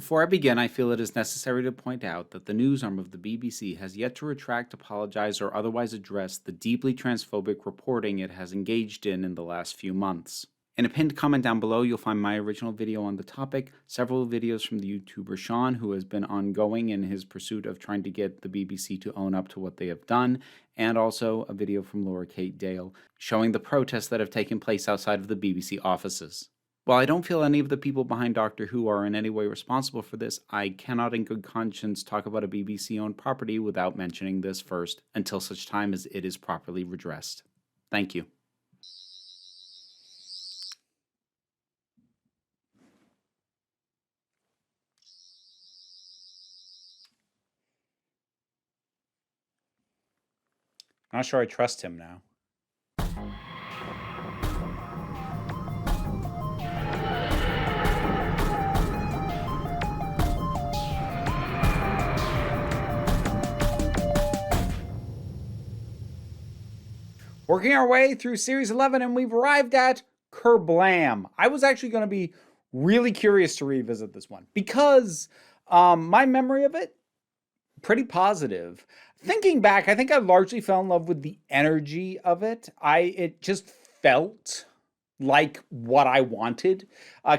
Before I begin, I feel it is necessary to point out that the news arm of the BBC has yet to retract, apologize, or otherwise address the deeply transphobic reporting it has engaged in the last few months. In a pinned comment down below, you'll find my original video on the topic, several videos from the YouTuber Sean, who has been ongoing in his pursuit of trying to get the BBC to own up to what they have done, and also a video from Laura Kate Dale showing the protests that have taken place outside of the BBC offices. While I don't feel any of the people behind Doctor Who are in any way responsible for this, I cannot in good conscience talk about a BBC-owned property without mentioning this first, until such time as it is properly redressed. Thank you. I'm not sure I trust him now. Working our way through Series 11, and we've arrived at Kerblam. I was actually going to be really curious to revisit this one because my memory of it, pretty positive. Thinking back, I think I largely fell in love with the energy of it. It just felt like what I wanted.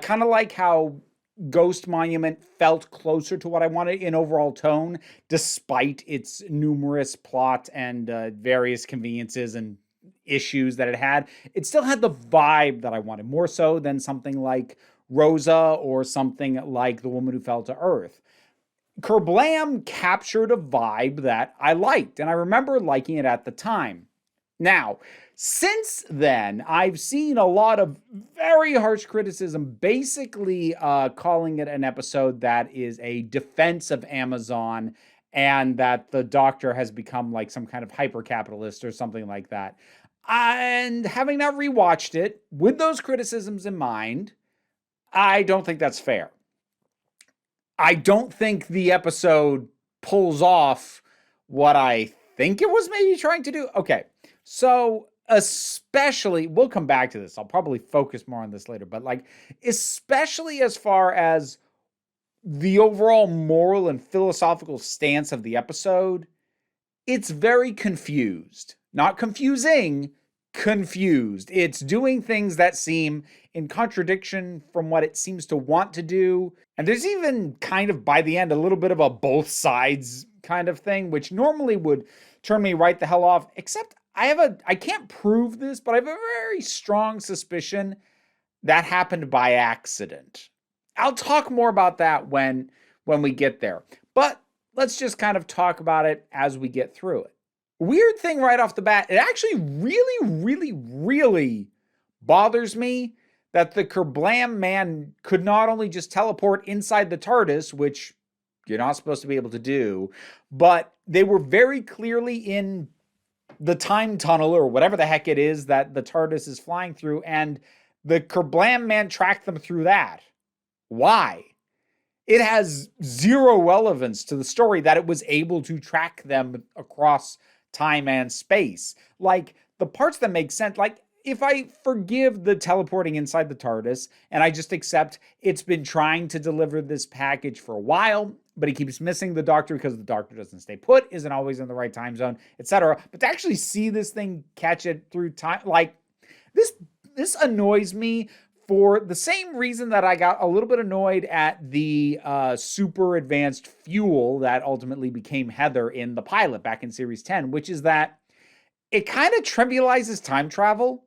Kind of like how Ghost Monument felt closer to what I wanted in overall tone, despite its numerous plot and various conveniences and issues that it had. It still had the vibe that I wanted, more so than something like Rosa or something like The Woman Who Fell to Earth. Kerblam captured a vibe that I liked, and I remember liking it at the time. Now, since then, I've seen a lot of very harsh criticism, basically calling it an episode that is a defense of Amazon and that the Doctor has become like some kind of hyper-capitalist or something like that. And having now rewatched it, with those criticisms in mind, I don't think that's fair. I don't think the episode pulls off what I think it was maybe trying to do. Okay, so especially, we'll come back to this. I'll probably focus more on this later, but like, especially as far as the overall moral and philosophical stance of the episode, it's very confused. Not confusing, confused. It's doing things that seem in contradiction from what it seems to want to do. And there's even kind of, by the end, a little bit of a both sides kind of thing, which normally would turn me right the hell off, except I can't prove this, but I have a very strong suspicion that happened by accident. I'll talk more about that when we get there. But let's just kind of talk about it as we get through it. Weird thing right off the bat, it actually really bothers me that the Kerblam man could not only just teleport inside the TARDIS, which you're not supposed to be able to do, but they were very clearly in the time tunnel or whatever the heck it is that the TARDIS is flying through, and the Kerblam man tracked them through that. Why? It has zero relevance to the story that it was able to track them across time and space. Like, the parts that make sense, like, if I forgive the teleporting inside the TARDIS and I just accept it's been trying to deliver this package for a while, but it keeps missing the Doctor because the Doctor doesn't stay put, isn't always in the right time zone, etc. But to actually see this thing catch it through time, like, this annoys me for the same reason that I got a little bit annoyed at the super advanced fuel that ultimately became Heather in the pilot back in Series 10, which is that it kind of trivializes time travel.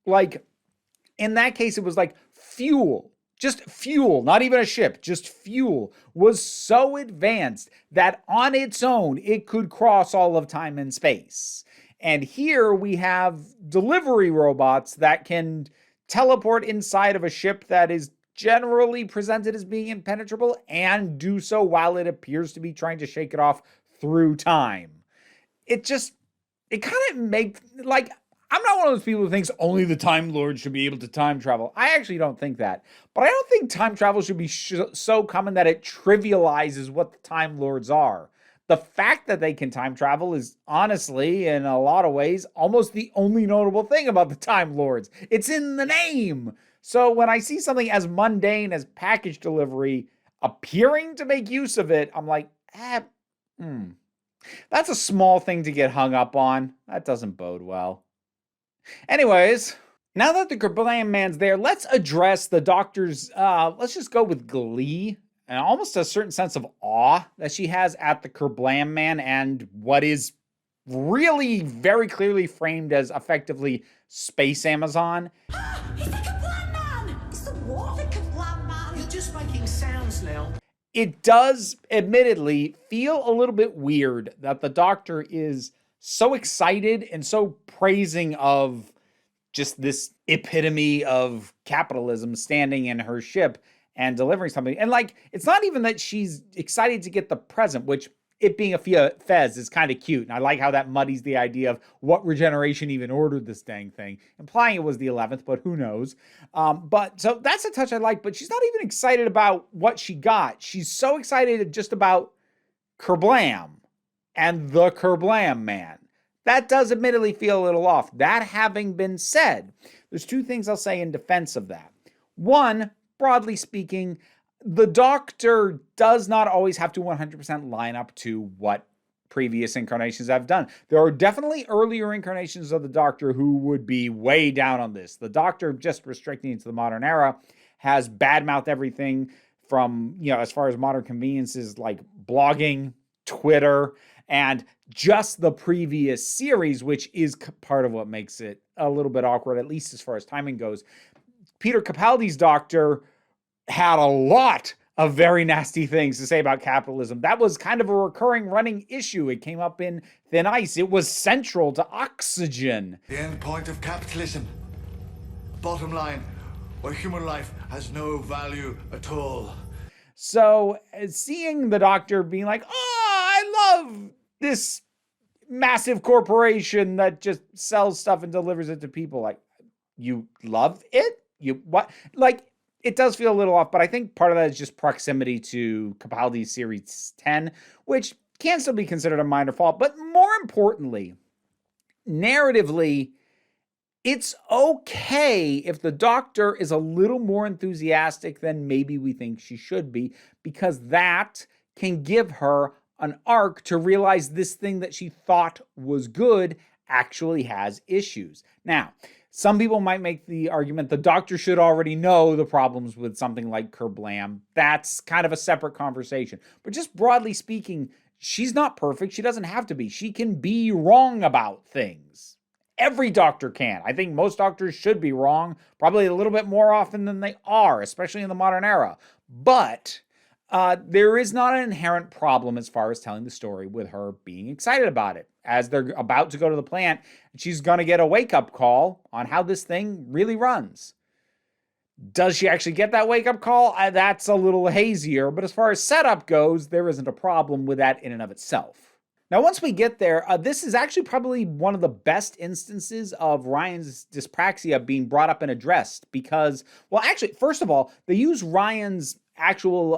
Like, in that case, it was like fuel, just fuel, not even a ship, just fuel was so advanced that on its own, it could cross all of time and space. And here we have delivery robots that can teleport inside of a ship that is generally presented as being impenetrable and do so while it appears to be trying to shake it off through time. It kind of makes, like, I'm not one of those people who thinks only the Time Lord should be able to time travel. I actually don't think that. But I don't think time travel should be so common that it trivializes what the Time Lords are. The fact that they can time travel is honestly, in a lot of ways, almost the only notable thing about the Time Lords. It's in the name. So when I see something as mundane as package delivery, appearing to make use of it, I'm like, that's a small thing to get hung up on. That doesn't bode well. Anyways, now that the Kerblam man's there, let's address the doctor's, let's just go with glee and almost a certain sense of awe that she has at the Kerblam man and what is really very clearly framed as effectively Space Amazon. He's the Kerblam man! It's the what? The Kerblam man! You're just making sounds now. It does, admittedly, feel a little bit weird that the doctor is so excited and so praising of just this epitome of capitalism standing in her ship and delivering something. And like, it's not even that she's excited to get the present, which it being a fez is kind of cute. And I like how that muddies the idea of what regeneration even ordered this dang thing, implying it was the 11th, but who knows? But so that's a touch I like, but she's not even excited about what she got. She's so excited just about Kerblam and the Kerblam man. That does admittedly feel a little off. That having been said, there's two things I'll say in defense of that. One, broadly speaking, the doctor does not always have to 100% line up to what previous incarnations have done. There are definitely earlier incarnations of the doctor who would be way down on this. The doctor, just restricting it to the modern era, has badmouthed everything from, as far as modern conveniences like blogging, Twitter, and just the previous series, which is part of what makes it a little bit awkward, at least as far as timing goes. Peter Capaldi's doctor had a lot of very nasty things to say about capitalism. That was kind of a recurring running issue. It came up in Thin Ice. It was central to Oxygen. The end point of capitalism. Bottom line, where human life has no value at all. So seeing the doctor being like, I love this massive corporation that just sells stuff and delivers it to people. Like, you love it? You what? Like, it does feel a little off, but I think part of that is just proximity to Capaldi's Series 10, which can still be considered a minor fault. But more importantly, narratively, it's okay if the doctor is a little more enthusiastic than maybe we think she should be, because that can give her an arc to realize this thing that she thought was good actually has issues. Now, some people might make the argument the doctor should already know the problems with something like Kerblam. That's kind of a separate conversation. But just broadly speaking, she's not perfect. She doesn't have to be. She can be wrong about things. Every doctor can. I think most doctors should be wrong, probably a little bit more often than they are, especially in the modern era. But there is not an inherent problem as far as telling the story with her being excited about it. As they're about to go to the plant, she's going to get a wake-up call on how this thing really runs. Does she actually get that wake-up call? That's a little hazier, but as far as setup goes, there isn't a problem with that in and of itself. Now, once we get there, this is actually probably one of the best instances of Ryan's dyspraxia being brought up and addressed because, well, actually, first of all, they use Ryan's actual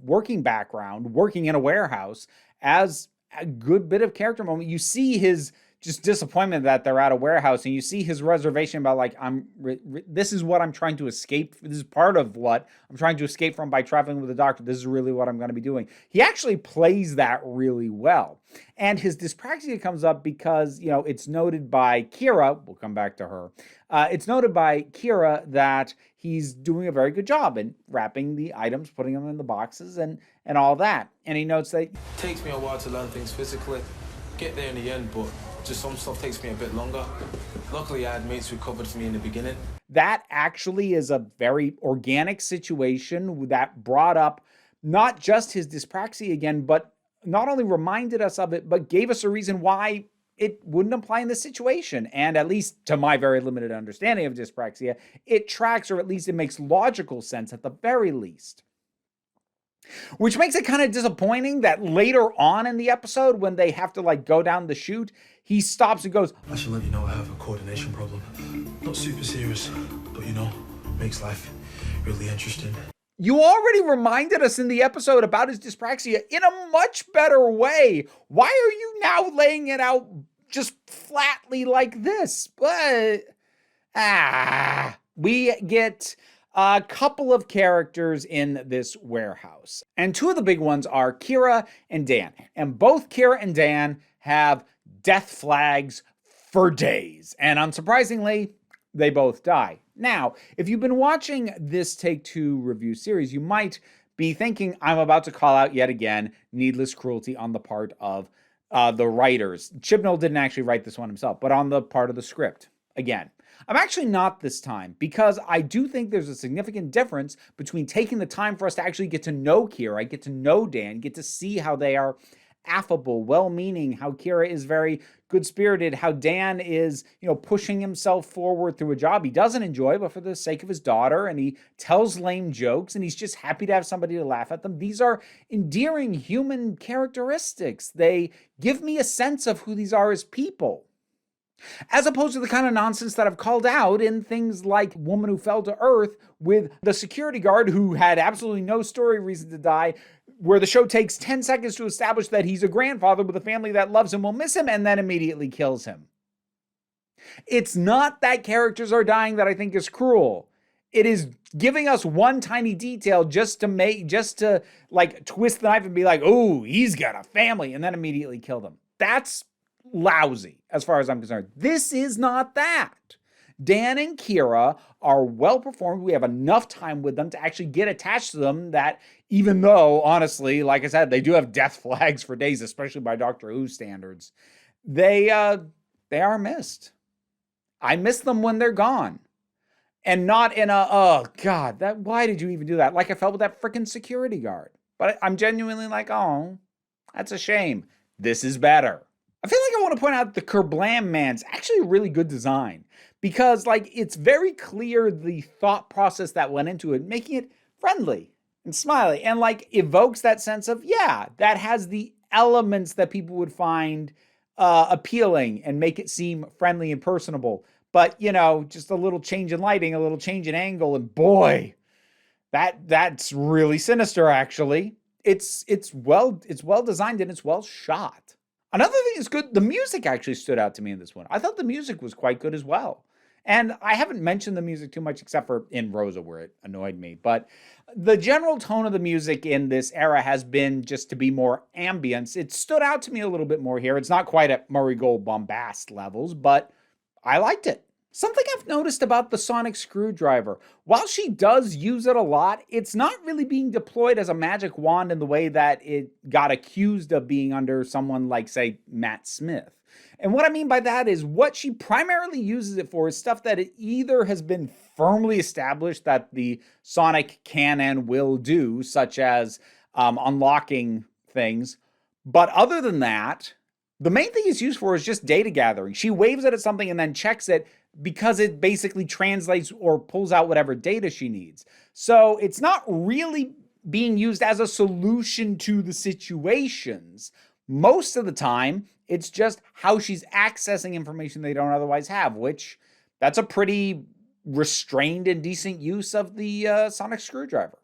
working background, working in a warehouse, as a good bit of character moment. You see his just disappointment that they're at a warehouse, and you see his reservation about like, this is what I'm trying to escape. This is part of what I'm trying to escape from by traveling with the doctor. This is really what I'm going to be doing. He actually plays that really well. And his dyspraxia comes up because, it's noted by Kira, we'll come back to her. It's noted by Kira that he's doing a very good job in wrapping the items, putting them in the boxes and all that. And he notes that it takes me a while to learn things physically. Get there in the end, but just some stuff takes me a bit longer. Luckily, I had mates who covered for me in the beginning. That actually is a very organic situation that brought up not just his dyspraxia again, but not only reminded us of it, but gave us a reason why it wouldn't apply in this situation. And at least to my very limited understanding of dyspraxia, it tracks, or at least it makes logical sense at the very least. Which makes it kind of disappointing that later on in the episode, when they have to go down the chute, he stops and goes, I should let you know I have a coordination problem. Not super serious, but makes life really interesting. You already reminded us in the episode about his dyspraxia in a much better way. Why are you now laying it out just flatly like this? But, we get a couple of characters in this warehouse. And two of the big ones are Kira and Dan. And both Kira and Dan have death flags for days. And unsurprisingly, they both die. Now, if you've been watching this Take-Two review series, you might be thinking I'm about to call out yet again needless cruelty on the part of the writers. Chibnall didn't actually write this one himself, but on the part of the script. Again, I'm actually not this time, because I do think there's a significant difference between taking the time for us to actually get to know Kira, get to know Dan, get to see how they are affable, well-meaning, how Kira is very good-spirited, how Dan is, pushing himself forward through a job he doesn't enjoy, but for the sake of his daughter, and he tells lame jokes, and he's just happy to have somebody to laugh at them. These are endearing human characteristics. They give me a sense of who these are as people. As opposed to the kind of nonsense that I've called out in things like Woman Who Fell to Earth with the security guard who had absolutely no story reason to die, where the show takes 10 seconds to establish that he's a grandfather with a family that loves him, will miss him, and then immediately kills him. It's not that characters are dying that I think is cruel. It is giving us one tiny detail just to twist the knife and be like, oh, he's got a family, and then immediately kill them. That's lousy as far as I'm concerned. This is not that. Dan and Kira are well performed. We have enough time with them to actually get attached to them that even though, honestly, like I said, they do have death flags for days, especially by Doctor Who standards, they are missed. I miss them when they're gone. And not in a, oh God, why did you even do that? Like I felt with that freaking security guard. But I'm genuinely like, oh, that's a shame. This is better. I feel like I want to point out the Kerblam man's actually a really good design, because it's very clear the thought process that went into it, making it friendly and smiley and evokes that sense of, yeah, that has the elements that people would find appealing and make it seem friendly and personable. But, just a little change in lighting, a little change in angle, and boy, that's really sinister, actually. It's well designed and it's well shot. Another thing is good. The music actually stood out to me in this one. I thought the music was quite good as well. And I haven't mentioned the music too much except for in Rosa where it annoyed me. But the general tone of the music in this era has been just to be more ambience. It stood out to me a little bit more here. It's not quite at Murray Gold bombast levels, but I liked it. Something I've noticed about the sonic screwdriver, while she does use it a lot, it's not really being deployed as a magic wand in the way that it got accused of being under someone like, say, Matt Smith. And what I mean by that is what she primarily uses it for is stuff that it either has been firmly established that the Sonic can and will do, such as unlocking things. But other than that, the main thing it's used for is just data gathering. She waves it at something and then checks it because it basically translates or pulls out whatever data she needs. So it's not really being used as a solution to the situations. Most of the time, it's just how she's accessing information they don't otherwise have, which that's a pretty restrained and decent use of the sonic screwdriver.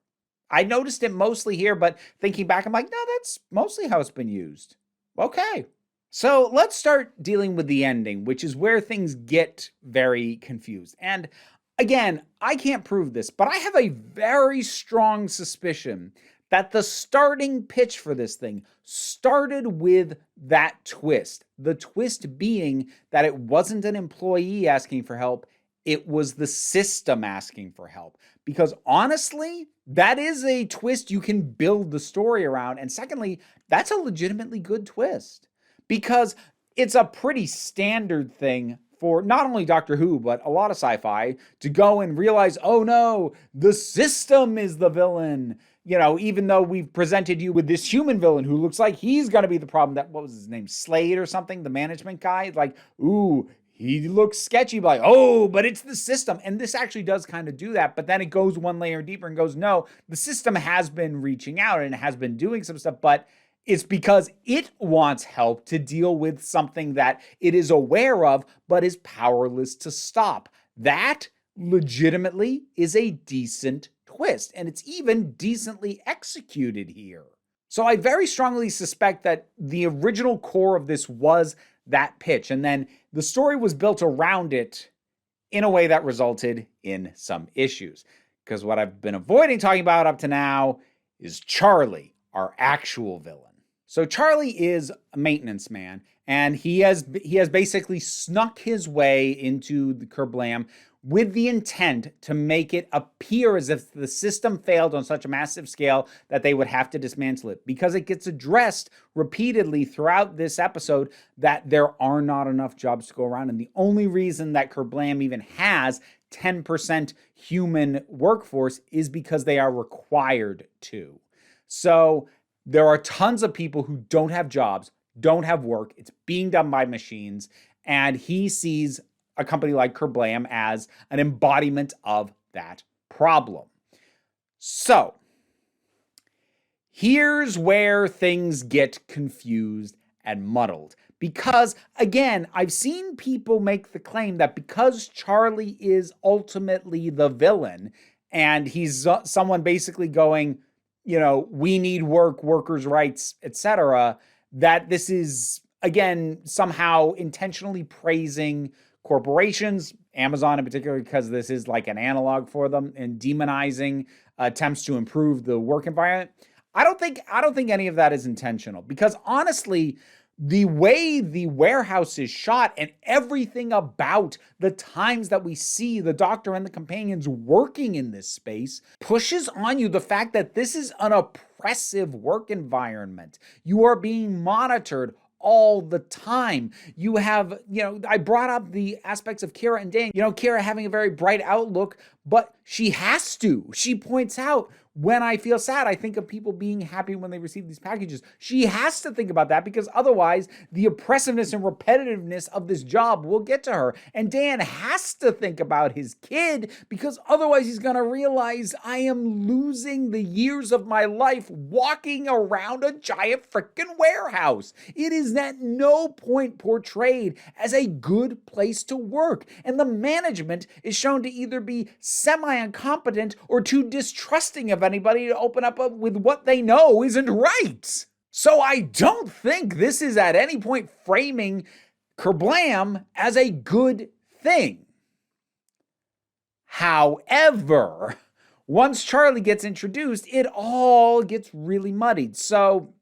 I noticed it mostly here, but thinking back, I'm like, no, that's mostly how it's been used. Okay. So let's start dealing with the ending, which is where things get very confused. And again, I can't prove this, but I have a very strong suspicion that the starting pitch for this thing started with that twist. The twist being that it wasn't an employee asking for help, it was the system asking for help. Because honestly, that is a twist you can build the story around. And secondly, that's a legitimately good twist. Because it's a pretty standard thing for not only Doctor Who, but a lot of sci-fi to go and realize, oh no, the system is the villain. Even though we've presented you with this human villain who looks like he's going to be the problem. What was his name? Slade or something? The management guy? Ooh, he looks sketchy. Oh, but it's the system. And this actually does kind of do that. But then it goes one layer deeper and goes, no, the system has been reaching out and it has been doing some stuff, but it's because it wants help to deal with something that it is aware of, but is powerless to stop. That legitimately is a decent twist, and it's even decently executed here. So I very strongly suspect that the original core of this was that pitch, and then the story was built around it in a way that resulted in some issues. Because what I've been avoiding talking about up to now is Charlie, our actual villain. So Charlie is a maintenance man, and he has basically snuck his way into the Kerblam with the intent to make it appear as if the system failed on such a massive scale that they would have to dismantle it, because it gets addressed repeatedly throughout this episode that there are not enough jobs to go around, and the only reason that Kerblam even has 10% human workforce is because they are required to. So there are tons of people who don't have jobs, don't have work. It's being done by machines. And he sees a company like Kerblam as an embodiment of that problem. So here's where things get confused and muddled. Because, again, I've seen people make the claim that because Charlie is ultimately the villain, and he's someone basically going, we need work, workers' rights, etc., that this is, again, somehow intentionally praising corporations, Amazon in particular, because this is like an analog for them, and demonizing attempts to improve the work environment. I don't think any of that is intentional, because honestly, the way the warehouse is shot and everything about the times that we see the Doctor and the companions working in this space pushes on you the fact that this is an oppressive work environment. You are being monitored all the time. You have, I brought up the aspects of Kira and Dan. Kira having a very bright outlook, but she has to. She points out, when I feel sad, I think of people being happy when they receive these packages. She has to think about that, because otherwise the oppressiveness and repetitiveness of this job will get to her. And Dan has to think about his kid, because otherwise he's going to realize, I am losing the years of my life walking around a giant freaking warehouse. It is at no point portrayed as a good place to work. And the management is shown to either be semi-incompetent or too distrusting of anybody to open up with what they know isn't right. So I don't think this is at any point framing Kerblam as a good thing. However, once Charlie gets introduced, it all gets really muddied. So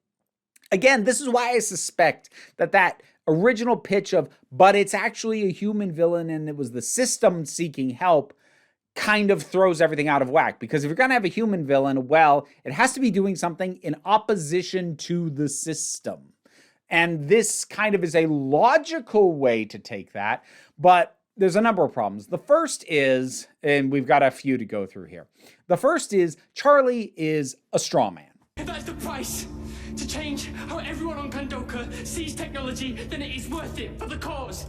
again, this is why I suspect that original pitch of, but it's actually a human villain and it was the system seeking help, kind of throws everything out of whack. Because if you're going to have a human villain, well, it has to be doing something in opposition to the system. And this kind of is a logical way to take that, but there's a number of problems. The first is, and we've got a few to go through here. The first is, Charlie is a straw man. If that's the price to change how everyone on Kandoka sees technology, then it is worth it for the cause.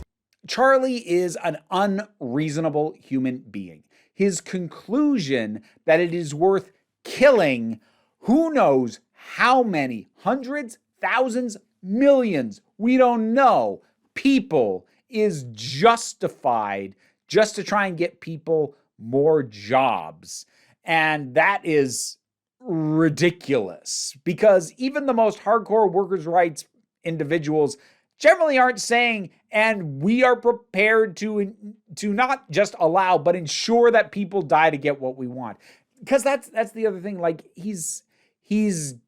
Charlie is an unreasonable human being. His conclusion that it is worth killing who knows how many hundreds, thousands, millions, we don't know, people is justified just to try and get people more jobs. And that is ridiculous, because even the most hardcore workers' rights individuals generally aren't saying, and we are prepared to not just allow, but ensure that people die to get what we want. Because that's the other thing. Like, he's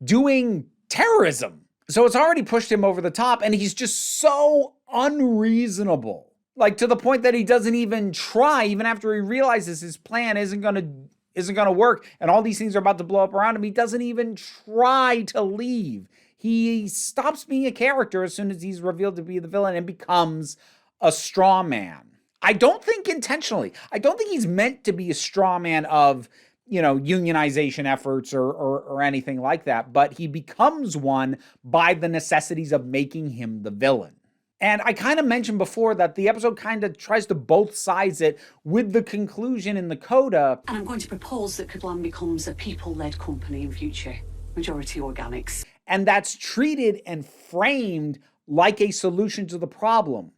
doing terrorism. So it's already pushed him over the top, and he's just so unreasonable. Like, to the point that he doesn't even try, even after he realizes his plan isn't gonna work, and all these things are about to blow up around him. He doesn't even try to leave. He stops being a character as soon as he's revealed to be the villain and becomes a straw man. I don't think intentionally. I don't think he's meant to be a straw man of, unionization efforts or anything like that, but he becomes one by the necessities of making him the villain. And I kind of mentioned before that the episode kind of tries to both sides it with the conclusion in the coda. And I'm going to propose that Kerblam becomes a people-led company in future, majority organics. And that's treated and framed like a solution to the problem.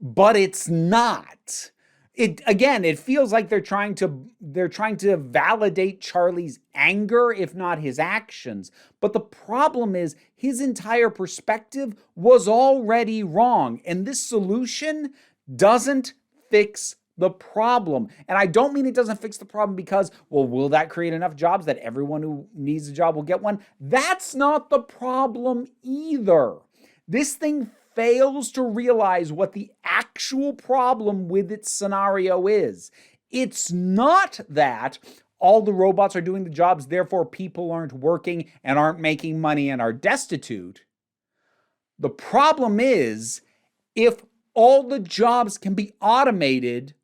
But it's not. It feels like they're trying to validate Charlie's anger, if not his actions. But the problem is his entire perspective was already wrong, and this solution doesn't fix the problem. And I don't mean it doesn't fix the problem because, well, will that create enough jobs that everyone who needs a job will get one? That's not the problem either. This thing fails to realize what the actual problem with its scenario is. It's not that all the robots are doing the jobs, therefore people aren't working and aren't making money and are destitute. The problem is, if all the jobs can be automated,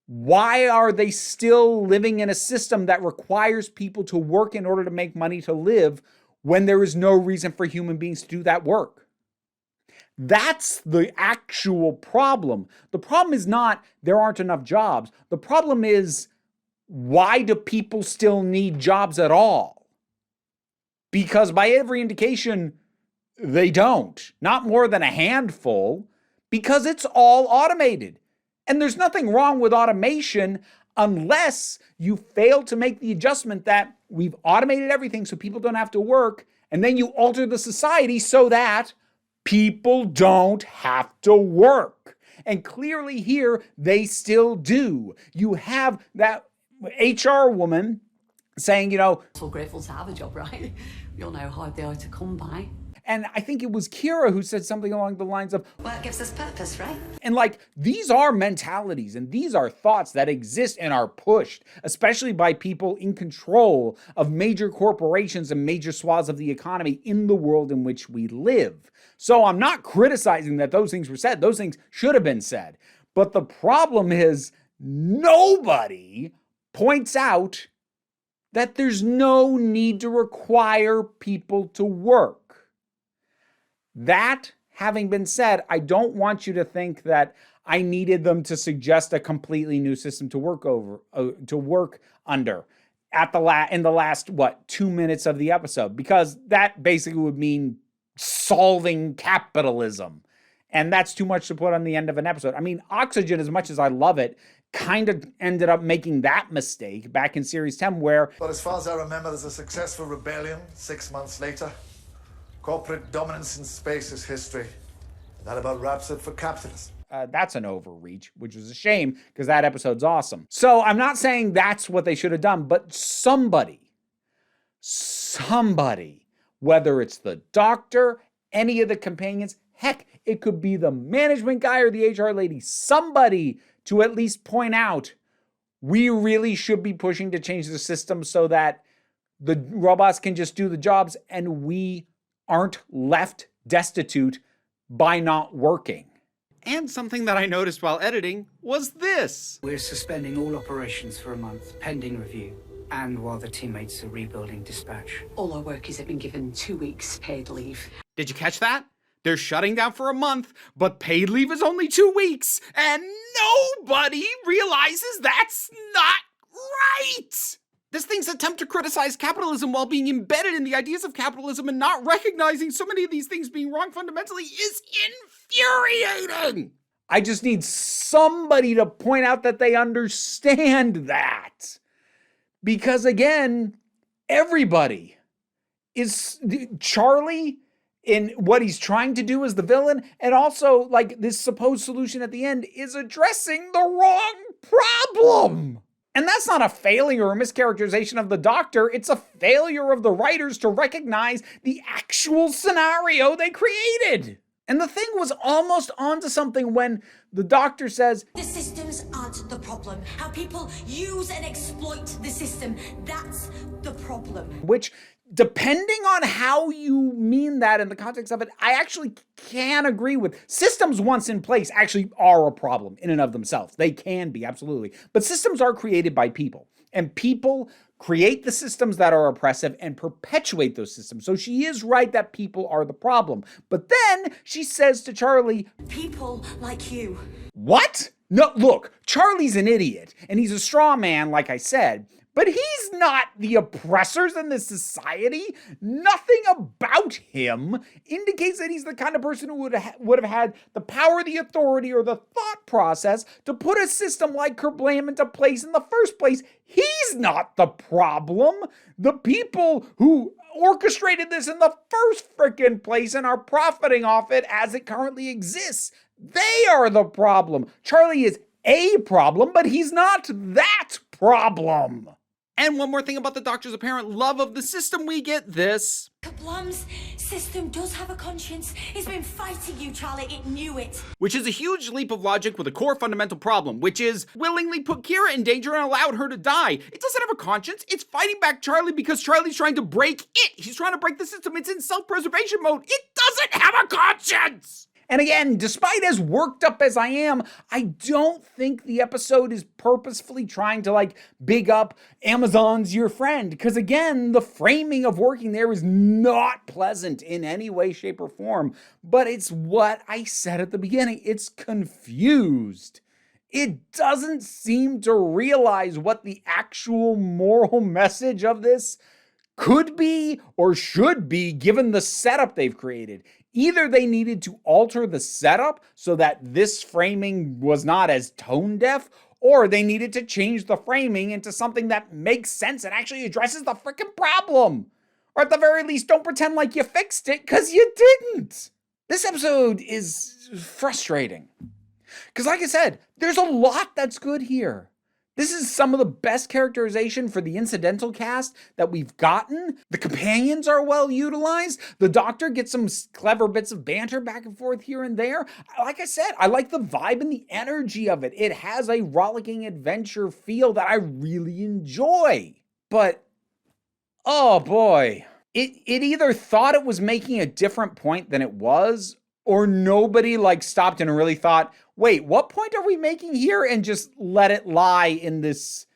why are they still living in a system that requires people to work in order to make money to live when there is no reason for human beings to do that work? That's the actual problem. The problem is not there aren't enough jobs. The problem is, why do people still need jobs at all? Because by every indication, they don't. Not more than a handful, because it's all automated. And there's nothing wrong with automation unless you fail to make the adjustment that we've automated everything so people don't have to work, and then you alter the society so that people don't have to work. And clearly here, they still do. You have that HR woman saying, So grateful to have a job, right? We all know how hard they are to come by. And I think it was Kira who said something along the lines of, Work gives us purpose, right? and these are mentalities and these are thoughts that exist and are pushed, especially by people in control of major corporations and major swaths of the economy in the world in which we live. So I'm not criticizing that those things were said. Those things should have been said. But the problem is nobody points out that there's no need to require people to work. That having been said, I don't want you to think that I needed them to suggest a completely new system to work under in the last 2 minutes of the episode, because that basically would mean solving capitalism, and that's too much to put on the end of an episode. I mean, Oxygen, as much as I love it, kind of ended up making that mistake back in series 10, where, But as far as I remember, there's a successful rebellion 6 months later. Corporate dominance in space is history. That about wraps it for capitalism. that's an overreach, which is a shame because that episode's awesome. So I'm not saying that's what they should have done, but somebody, whether it's the doctor, any of the companions, heck, it could be the management guy or the HR lady, somebody to at least point out, we really should be pushing to change the system so that the robots can just do the jobs and we aren't left destitute by not working. And something that I noticed while editing was this. We're suspending all operations for a month, pending review, and while the teammates are rebuilding dispatch. All our workers have been given 2 weeks paid leave. Did you catch that? They're shutting down for a month, but paid leave is only 2 weeks, and nobody realizes that's not right! This thing's attempt to criticize capitalism while being embedded in the ideas of capitalism and not recognizing so many of these things being wrong fundamentally is infuriating! I just need somebody to point out that they understand that. Because again, everybody is Charlie in what he's trying to do as the villain, and also this supposed solution at the end is addressing the wrong problem. And that's not a failure or mischaracterization of the doctor. It's a failure of the writers to recognize the actual scenario they created. And the thing was almost onto something when the doctor says, The systems aren't the problem. How people use and exploit the system, that's the problem. which, depending on how you mean that in the context of it, I actually can agree with. Systems once in place actually are a problem in and of themselves. They can be, absolutely. But systems are created by people. And people create the systems that are oppressive and perpetuate those systems. So she is right that people are the problem. But then she says to Charlie, People like you. what? No, look, Charlie's an idiot, and he's a straw man, like I said, but he's not the oppressors in this society. Nothing about him indicates that he's the kind of person who would have had the power, the authority, or the thought process to put a system like Kerblam into place in the first place. He's not the problem. The people who orchestrated this in the first frickin' place and are profiting off it as it currently exists, they are the problem. Charlie is a problem, but he's not that problem. And one more thing about the Doctor's apparent love of the system, we get this. Kerblam's system does have a conscience. It's been fighting you, Charlie. It knew it. Which is a huge leap of logic with a core fundamental problem, which is willingly put Kira in danger and allowed her to die. It doesn't have a conscience. It's fighting back Charlie because Charlie's trying to break it. He's trying to break the system. It's in self-preservation mode. It doesn't have a conscience. And again, despite as worked up as I am, I don't think the episode is purposefully trying to big up Amazon's your friend. Because again, the framing of working there is not pleasant in any way, shape, or form. But it's what I said at the beginning. It's confused. It doesn't seem to realize what the actual moral message of this could be or should be given the setup they've created. Either they needed to alter the setup so that this framing was not as tone deaf, or they needed to change the framing into something that makes sense and actually addresses the freaking problem. Or at the very least, don't pretend like you fixed it, because you didn't. This episode is frustrating. Because like I said, there's a lot that's good here. This is some of the best characterization for the incidental cast that we've gotten. The companions are well utilized. The Doctor gets some clever bits of banter back and forth here and there. Like I said, I like the vibe and the energy of it. It has a rollicking adventure feel that I really enjoy. But, oh boy, it either thought it was making a different point than it was, or nobody stopped and really thought, wait, what point are we making here? And just let it lie in this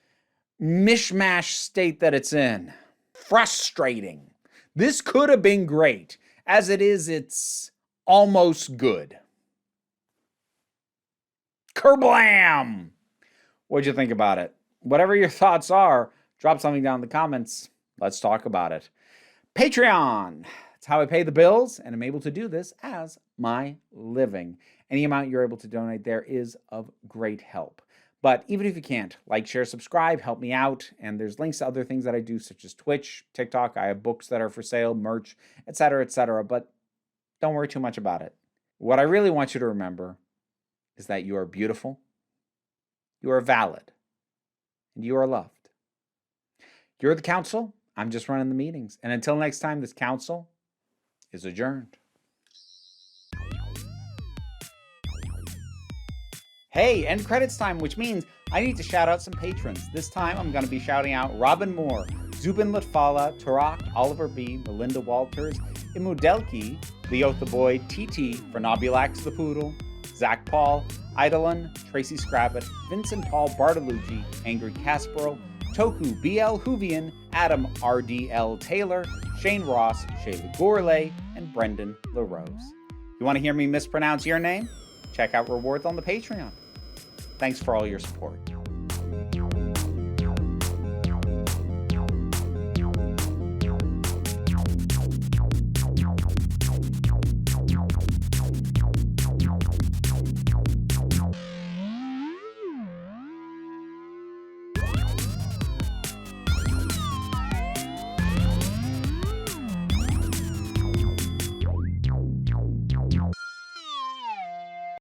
mishmash state that it's in. Frustrating. This could have been great. As it is, it's almost good. Kerblam! What'd you think about it? Whatever your thoughts are, drop something down in the comments. Let's talk about it. Patreon. It's how I pay the bills, and I'm able to do this as my living. Any amount you're able to donate there is of great help. But even if you can't, like, share, subscribe, help me out. And there's links to other things that I do, such as Twitch, TikTok. I have books that are for sale, merch, etc., etc. But don't worry too much about it. What I really want you to remember is that you are beautiful, you are valid, and you are loved. You're the council. I'm just running the meetings. And until next time, this council is adjourned. Hey, end credits time, which means I need to shout out some patrons. This time I'm going to be shouting out Robin Moore, Zubin Litfala, Tarak, Oliver B., Melinda Walters, Imudelki, Leo the Boy, TT, Vernobulax the Poodle, Zach Paul, Eidolon, Tracy Scrabbit, Vincent Paul Bartolucci, Angry Kasparov, Toku BL Hoovian, Adam RDL Taylor, Shane Ross, Shayla Gourlay, and Brendan LaRose. You want to hear me mispronounce your name? Check out rewards on the Patreon. Thanks for all your support.